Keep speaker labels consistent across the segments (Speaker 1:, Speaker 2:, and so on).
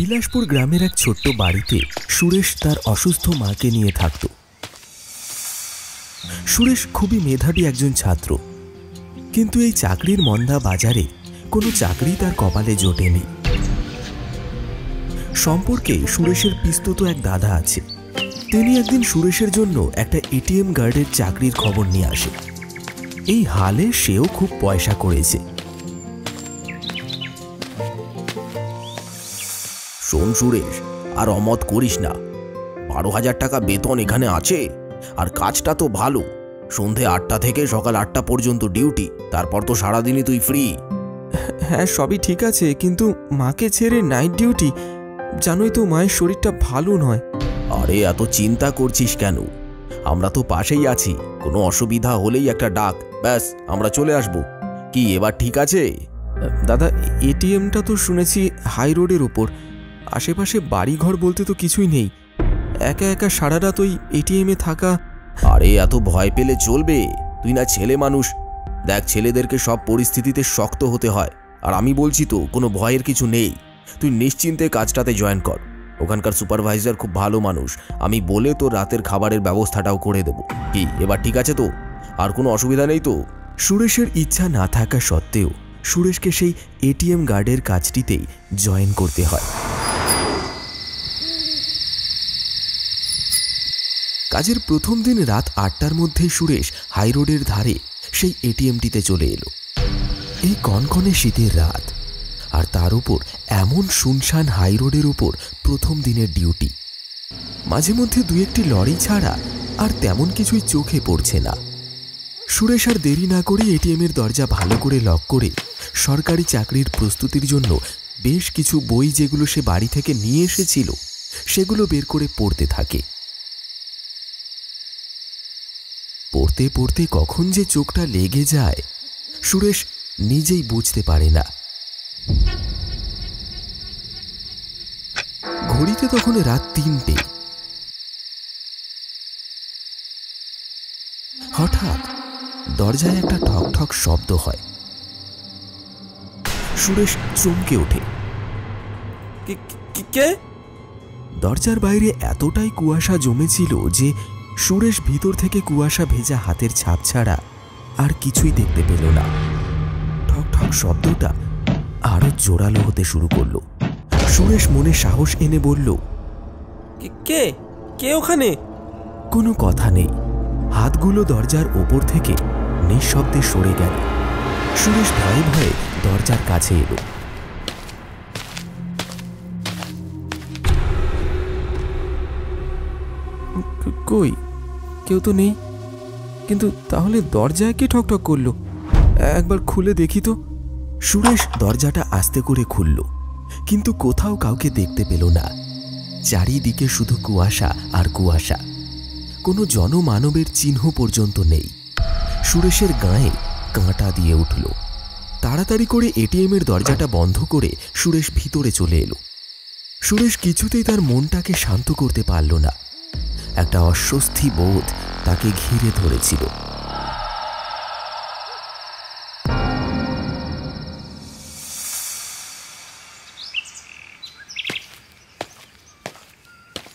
Speaker 1: বিলাসপুর গ্রামের এক ছোট্ট বাড়িতে সুরেশ তার অসুস্থ মাকে নিয়ে থাকত। সুরেশ খুবই মেধাবী একজন ছাত্র, কিন্তু এই চাকরির মন্দা বাজারে কোনো চাকরি তার কপালে জোটেনি। সম্পর্কে সুরেশের পিস্তত এক দাদা আছে। তিনি একদিন সুরেশের জন্য একটা এটিএম গার্ডের চাকরির খবর নিয়ে আসে। এই হালে সেও খুব পয়সা করেছে।
Speaker 2: শোন সুরেশ, আর অমত করিস না। 12,000 টাকা বেতন এখানে আছে, আর কাজটা তো ভালো। সন্ধে 8টা থেকে সকাল 8টা পর্যন্ত ডিউটি, তারপর তো সারাদিনই তুই ফ্রি।
Speaker 1: হ্যাঁ, সবই ঠিক আছে, কিন্তু মাকে ছেড়ে নাইট ডিউটি, জানোই তো মায়ের শরীরটা ভালো নয়।
Speaker 2: আরে এত চিন্তা করছিস কেন? আমরা তো পাশেই আছি, কোনো অসুবিধা হলেই একটা ডাক, ব্যাস আমরা চলে আসব। কি এবার ঠিক আছে?
Speaker 1: দাদা, এটিএমটা তো শুনেছি হাই রোডের ওপর, আশেপাশে বাড়িঘর বলতে তো কিছুই নেই। একা একা সারা রাত ওই এটিএমে থাকা।
Speaker 2: আরে এত ভয় পেলে চলবে? তুই না ছেলে মানুষ। দেখ, ছেলেদেরকে সব পরিস্থিতিতে শক্ত হতে হয়, আর আমি বলছি তো কোনো ভয়ের কিছু নেই। তুই নিশ্চিন্তে কাজটাতে জয়েন কর। ওখানকার সুপারভাইজার খুব ভালো মানুষ, আমি বলে তো রাতের খাবারের ব্যবস্থাটাও করে দেব। কি এবার ঠিক আছে তো? আর কোনো অসুবিধা নেই তো?
Speaker 1: সুরেশের ইচ্ছা না থাকা সত্ত্বেও সুরেশকে সেই এটিএম গার্ডের কাজটিতেই জয়েন করতে হয়। কাজের প্রথম দিন রাত 8টার মধ্যেই সুরেশ হাইরোডের ধারে সেই এটিএমটিতে চলে এলো। এই কনকনে শীতের রাত, আর তার উপর এমন শুনশান হাইরোডের উপর প্রথম দিনের ডিউটি। মাঝে মধ্যে দু একটি লরি ছাড়া আর তেমন কিছুই চোখে পড়ছে না। সুরেশ আর দেরি না করে এটিএমের দরজা ভালো করে লক করে সরকারি চাকরির প্রস্তুতির জন্য বেশ কিছু বই, যেগুলো সে বাড়ি থেকে নিয়ে এসেছিল, সেগুলো বের করে পড়তে থাকে। পড়তে পড়তে কখন যে চোখটা লেগে যায় সুরেশ নিজেই বুঝতে পারে না। ঘড়িতে তখন রাত 3টে। হঠাৎ দরজায় একটা ঠক ঠক শব্দ হয়। সুরেশ চমকে ওঠে।
Speaker 2: কে?
Speaker 1: দরজার বাইরে এতটাই কুয়াশা জমেছিল যে সুরেশ ভিতর থেকে কুয়াশা ভেজা হাতের ছাপ ছাড়া আর কিছুই দেখতে পেল না। ঠক ঠক শব্দটা আরো জোরালো হতে শুরু করলো। সুরেশ মনে সাহস এনে বলল,
Speaker 2: কে কে ওখানে?
Speaker 1: কোনো কথা নেই। হাতগুলো দরজার ওপর থেকে নিঃশব্দে সরে গেল। সুরেশ ভয়ে ভয়ে দরজার কাছে এলো। কই, কেউ তো নেই। কিন্তু তাহলে দরজায় কে ঠকঠক করলো? একবার খুলে দেখি তো। সুরেশ দরজাটা আস্তে করে খুলল, কিন্তু কোথাও কাউকে দেখতে পেল না। চারিদিকে শুধু কুয়াশা আর কুয়াশা, কোনো জনমানবের চিহ্ন পর্যন্ত নেই। সুরেশের গায়ে কাঁটা দিয়ে উঠল। তাড়াতাড়ি করে এটিএমের দরজাটা বন্ধ করে সুরেশ ভিতরে চলে এলো। সুরেশ কিছুতেই তার মনটাকে শান্ত করতে পারল না। একটা অস্বস্তি বোধ তাকে ঘিরে ধরেছিল।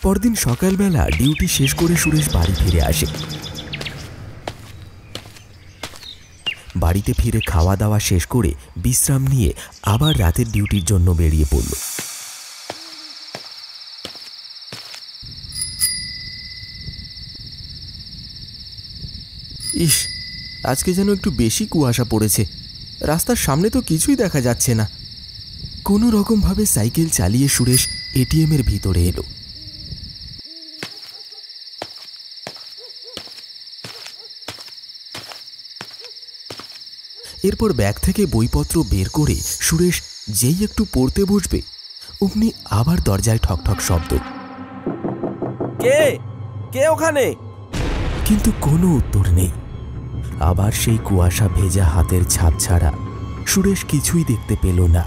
Speaker 1: পরদিন সকালবেলা ডিউটি শেষ করে সুরেশ বাড়ি ফিরে আসে। বাড়িতে ফিরে খাওয়া দাওয়া শেষ করে বিশ্রাম নিয়ে আবার রাতের ডিউটির জন্য বেরিয়ে পড়ল। ইস, আজকে যেন একটু বেশি কুয়াশা পড়েছে। রাস্তার সামনে তো কিছুই দেখা যাচ্ছে না। কোনো রকমভাবে সাইকেল চালিয়ে সুরেশ এটিএমের ভিতরে এলো। এরপর ব্যাগ থেকে বইপত্র বের করে সুরেশ যেই একটু পড়তে বসবে, অমনি আবার দরজায় ঠকঠক শব্দ।
Speaker 2: কে কে ওখানে?
Speaker 1: কিন্তু কোনো উত্তর নেই। আবার সেই কুয়াশা ভেজা হাতের ছাপ ছাড়া সুরেশ কিছুই দেখতে পেল না।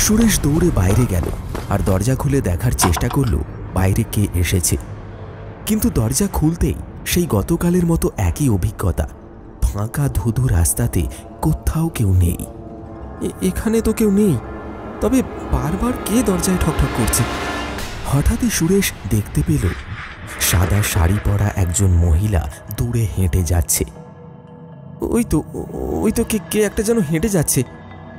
Speaker 1: সুরেশ দৌড়ে বাইরে গেল আর দরজা খুলে দেখার চেষ্টা করল বাইরে কে এসেছে। কিন্তু দরজা খুলতেই সেই গতকালের মতো একই অভিজ্ঞতা। ফাঁকা ধুধু রাস্তাতে কোথাও কেউ নেই। এখানে তো কেউ নেই। তবে বারবার কে দরজায় ঠকঠক করছে? হঠাৎই সুরেশ দেখতে পেল সাদা শাড়ি পরা একজন মহিলা দূরে হেঁটে যাচ্ছে। ওই তো কে একটা যেন হেঁটে যাচ্ছে।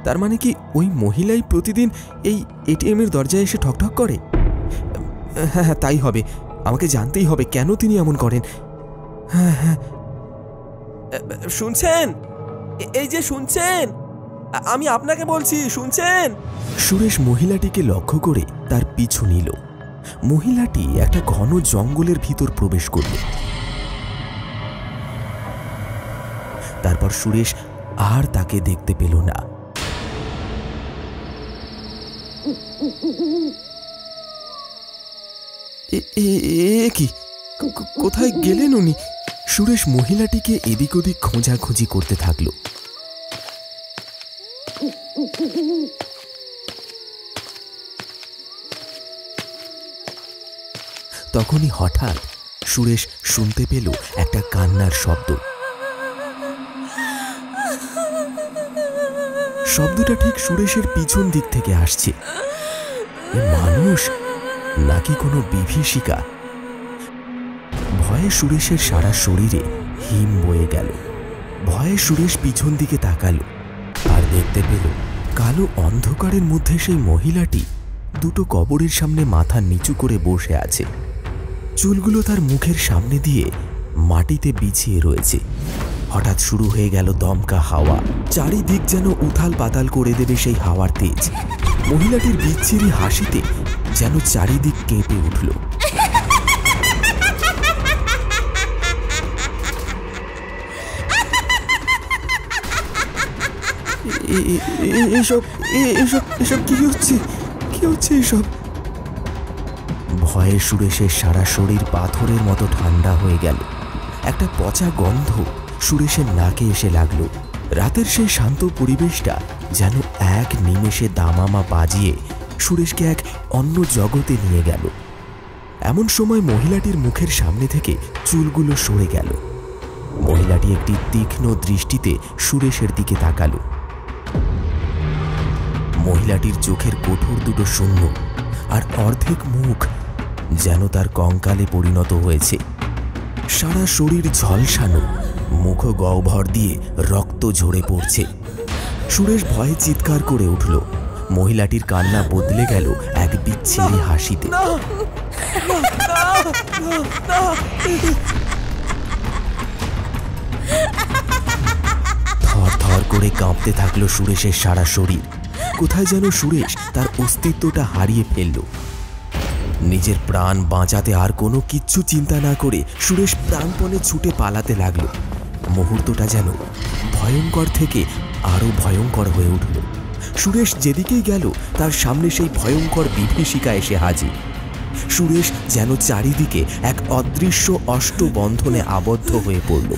Speaker 1: তার মানে কি ওই মহিলাই প্রতিদিন এই এটিএমের দরজায় এসে ঠকঠক করে? হ্যাঁ হ্যাঁ, তাই হবে। আমাকে জানতেই হবে কেন তিনি এমন করেন। হ্যাঁ হ্যাঁ, শুনছেন? এই যে শুনছেন, আমি আপনাকে বলছি, শুনছেন? সুরেশ মহিলাটিকে লক্ষ্য করে তার পিছু নিল। মহিলাটি একটা ঘন জঙ্গলের ভিতর প্রবেশ করল। তারপর সুরেশ আর তাকে দেখতে পেল না। কি, কোথায় গেলেন উনি? সুরেশ মহিলাটিকে এদিক ওদিক খোঁজাখুঁজি করতে থাকল। তখনই হঠাৎ সুরেশ শুনতে পেল একটা কান্নার শব্দ। শব্দটা ঠিক সুরেশের পিছন দিক থেকে আসছে। মানুষ নাকি কোনো বিভীষিকা? ভয়ে সুরেশের সারা শরীরে হিম বয়ে গেল। ভয়ে সুরেশ পিছন দিকে তাকালো আর দেখতে পেল কালো অন্ধকারের মধ্যে সেই মহিলাটি দুটো কবরের সামনে মাথা নিচু করে বসে আছে। চুলগুলো তার মুখের সামনে দিয়ে মাটিতে বিছিয়ে রয়েছে। হঠাৎ শুরু হয়ে গেল দমকা হাওয়া। চারিদিক যেন উথাল পাতাল করে দেবে সেই হাওয়ার তেজ। মহিলাটির বিচ্ছিরি হাসিতে যেন চারিদিক কেঁপে উঠল। এসব কি হচ্ছে? কি হচ্ছে এসব? ভয়ে সুরেশের সারা শরীর পাথরের মতো ঠান্ডা হয়ে গেল। একটা পচা গন্ধ সুরেশের নাকে এসে লাগলো। রাতের সেই শান্ত পরিবেশটা যেন এক নিমেষে দামামা বাজিয়ে সুরেশকে এক অন্য জগতে নিয়ে গেল। এমন সময় মহিলাটির মুখের সামনে থেকে চুলগুলো সরে গেল। মহিলাটি একটি তীক্ষ্ণ দৃষ্টিতে সুরেশের দিকে তাকালো। মহিলাটির চোখের কোঠর দুটো শূন্য, আর অর্ধেক মুখ যেন তার কঙ্কালে পরিণত হয়েছে। সারা শরীর ঝলসানো, মুখ গহ্বর দিয়ে রক্ত ঝরে পড়ছে। সুরেশ ভয়ে চিৎকার করে উঠল। মহিলাটির কান্না বদলে গেল এক বিচ্ছিরি হাসিতে। থর থর করে কাঁপতে থাকলো সুরেশের সারা শরীর। কোথায় যেন সুরেশ তার অস্তিত্বটা হারিয়ে ফেলল। নিজের প্রাণ বাঁচাতে আর কোনো কিচ্ছু চিন্তা না করে সুরেশ প্রাণপণে ছুটে পালাতে লাগলো। মুহূর্তটা যেন ভয়ঙ্কর থেকে আরো ভয়ঙ্কর হয়ে উঠল। সুরেশ যেদিকেই গেল তার সামনে সেই ভয়ঙ্কর বিভীষিকা এসে হাজির। সুরেশ যেন চারিদিকে এক অদৃশ্য অষ্টবন্ধনে আবদ্ধ হয়ে পড়ল।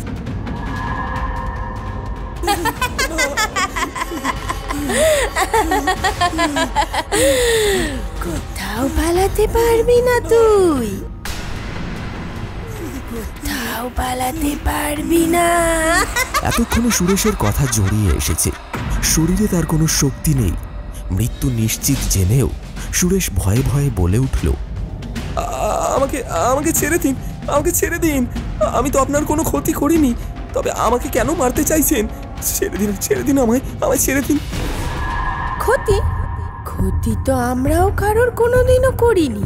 Speaker 3: কোথাও পালাতে পারবি না তুই, কোথাও পালাতে পারবি না।
Speaker 1: এতক্ষণে সুরেশের কথা জড়িয়ে এসেছে। শরীরে তার কোনো শক্তি নেই। মৃত্যু নিশ্চিত জেনেও সুরেশ ভয়ে ভয়ে বলে উঠল, আমাকে ছেড়ে দিন, আমাকে ছেড়ে দিন। আমি তো আপনার কোনো ক্ষতি করিনি, তবে আমাকে কেন মারতে চাইছেন? ছেড়ে দিন, ছেড়ে দিন, আমায় ছেড়ে দিন।
Speaker 3: ক্ষতি? ক্ষতি তো আমরাও কারোর কোনোদিনও করিনি,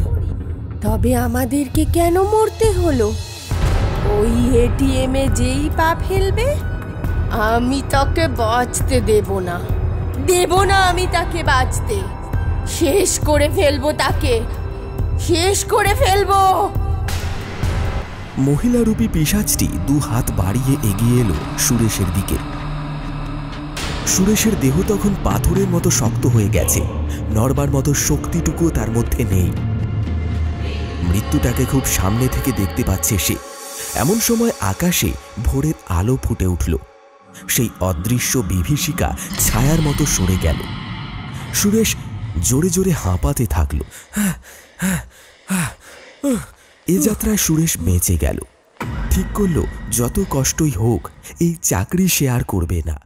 Speaker 3: তবে আমাদেরকে কেন মরতে হলো? ওই এটিএমে যেই পা ফেলবে আমি তাকে বাঁচতে দেব না, দেব না আমি তাকে বাঁচতে। শেষ করে ফেলবো তাকে, শেষ করে ফেলবো।
Speaker 1: মহিলারূপী পিশাচটি দু হাত বাড়িয়ে এগিয়ে এলো সুরেশের দিকে। সুরেশের দেহ তখন পাথরের মতো শক্ত হয়ে গেছে। নড়বার মতো শক্তিটুকু তার মধ্যে নেই। মৃত্যুটাকে খুব সামনে থেকে দেখতে পাচ্ছে সে। এমন সময় আকাশে ভোরের আলো ফুটে উঠল। সেই অদৃশ্য বিভীষিকা ছায়ার মতো সরে গেল। সুরেশ জোরে জোরে হাঁপাতে থাকল। এ যাত্রায় সুরেশ বেঁচে গেল। ঠিক করল যত কষ্টই হোক এই চাকরি সে আর করবে না।